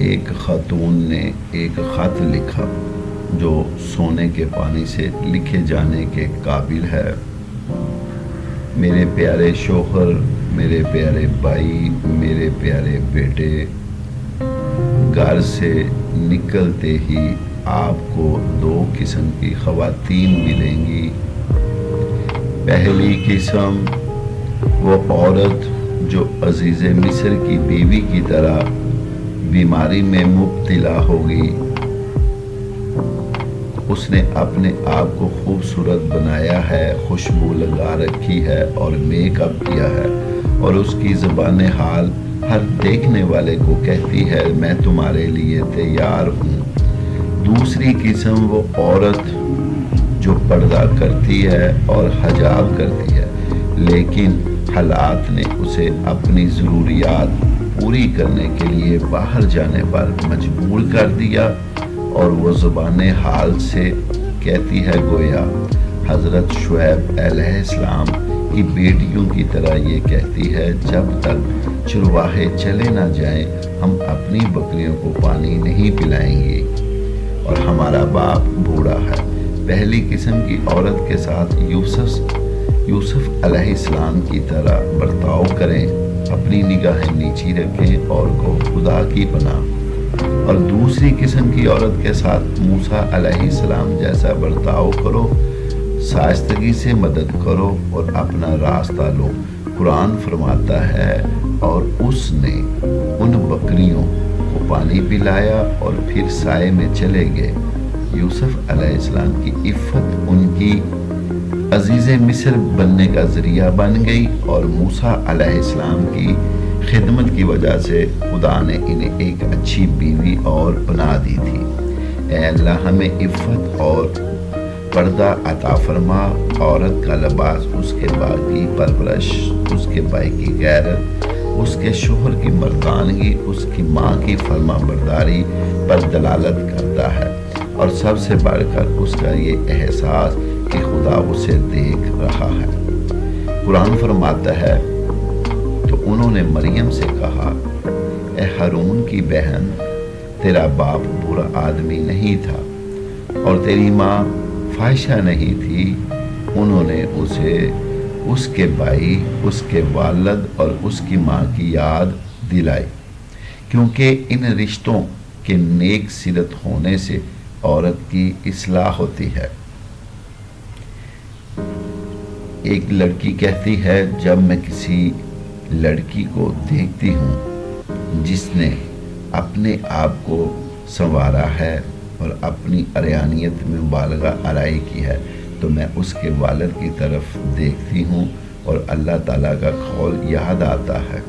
ایک خاتون نے ایک خط لکھا جو سونے کے پانی سے لکھے جانے کے قابل ہے۔ میرے پیارے شوہر، میرے پیارے بھائی، میرے پیارے بیٹے، گھر سے نکلتے ہی آپ کو 2 قسم کی خواتین ملیں گی۔ پہلی قسم وہ عورت جو عزیز مصر کی بیوی کی طرح بیماری میں مبتلا ہوگی۔ اس نے اپنے آپ کو خوبصورت بنایا ہے، خوشبو لگا رکھی ہے اور میک اپ کیا ہے، اور اس کی زبان حال ہر دیکھنے والے کو کہتی ہے میں تمہارے لیے تیار ہوں۔ دوسری قسم وہ عورت جو پردہ کرتی ہے اور حجاب کرتی ہے، لیکن حالات نے اسے اپنی ضروریات پوری کرنے کے لیے باہر جانے پر مجبور کر دیا، اور وہ زبان حال سے کہتی ہے گویا حضرت شعیب علیہ السلام کی بیٹیوں کی طرح یہ کہتی ہے جب تک چرواہے چلے نہ جائیں ہم اپنی بکریوں کو پانی نہیں پلائیں گے، اور ہمارا باپ بوڑھا ہے۔ پہلی قسم کی عورت کے ساتھ یوسف علیہ السلام کی طرح برتاؤ کریں، اپنی نگاہیں نیچی رکھیں اور کو خدا کی پناہ، اور دوسری قسم کی عورت کے ساتھ موسیٰ علیہ السلام جیسا برتاؤ کرو، شائستگی سے مدد کرو اور اپنا راستہ لو۔ قرآن فرماتا ہے اور اس نے ان بکریوں کو پانی پلایا اور پھر سائے میں چلے گئے۔ یوسف علیہ السلام کی عفت ان کی عزیز مصر بننے کا ذریعہ بن گئی، اور موسیٰ علیہ السلام کی خدمت کی وجہ سے خدا نے انہیں ایک اچھی بیوی اور بنا دی تھی۔ اے اللہ ہمیں عفت اور پردہ عطا فرما۔ عورت کا لباس اس کے باپ کی پرورش، اس کے بھائی کی غیرت، اس کے شوہر کی مردانگی، اس کی ماں کی فرما برداری پر دلالت کرتا ہے، اور سب سے بڑھ کر اس کا یہ احساس کہ خدا اسے دیکھ رہا ہے۔ قرآن فرماتا ہے تو انہوں نے مریم سے کہا اے ہارون کی بہن، تیرا باپ برا آدمی نہیں تھا اور تیری ماں فاحشہ نہیں تھی۔ انہوں نے اسے اس کے بھائی، اس کے والد اور اس کی ماں کی یاد دلائی، کیونکہ ان رشتوں کے نیک سیرت ہونے سے عورت کی اصلاح ہوتی ہے۔ ایک لڑکی کہتی ہے جب میں کسی لڑکی کو دیکھتی ہوں جس نے اپنے آپ کو سنوارا ہے اور اپنی عریانیت میں مبالغہ آرائی کی ہے، تو میں اس کے والد کی طرف دیکھتی ہوں اور اللہ تعالیٰ کا قول یاد آتا ہے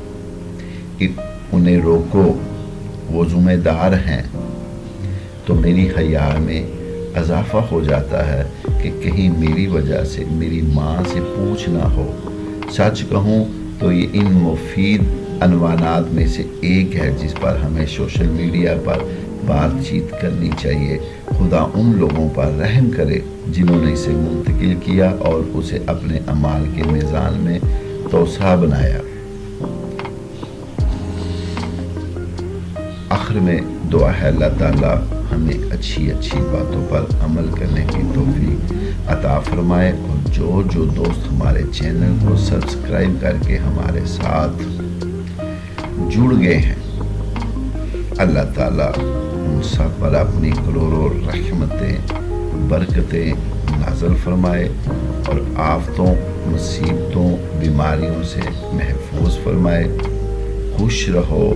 کہ انہیں روکو، وہ ذمہ دار ہیں۔ تو میری حیا میں اضافہ ہو جاتا ہے کہ کہیں میری وجہ سے میری ماں سے پوچھ نہ ہو۔ سچ کہوں تو یہ ان مفید عنوانات میں سے ایک ہے جس پر ہمیں سوشل میڈیا پر بات چیت کرنی چاہیے۔ خدا ان لوگوں پر رحم کرے جنہوں نے اسے منتقل کیا اور اسے اپنے اعمال کے میزان میں توسیع بنایا۔ آخر میں دعا ہے اللہ تعالیٰ ہمیں اچھی باتوں پر عمل کرنے کی توفیق عطا فرمائے، اور جو دوست ہمارے چینل کو سبسکرائب کر کے ہمارے ساتھ جڑ گئے ہیں، اللہ تعالیٰ ان سب پر اپنی کروڑوں رحمتیں، برکتیں نازل فرمائے اور آفتوں، مصیبتوں، بیماریوں سے محفوظ فرمائے۔ خوش رہو،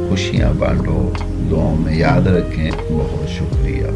خوشیاں بانٹو، دعاؤں میں یاد رکھیں۔ بہت شکریہ۔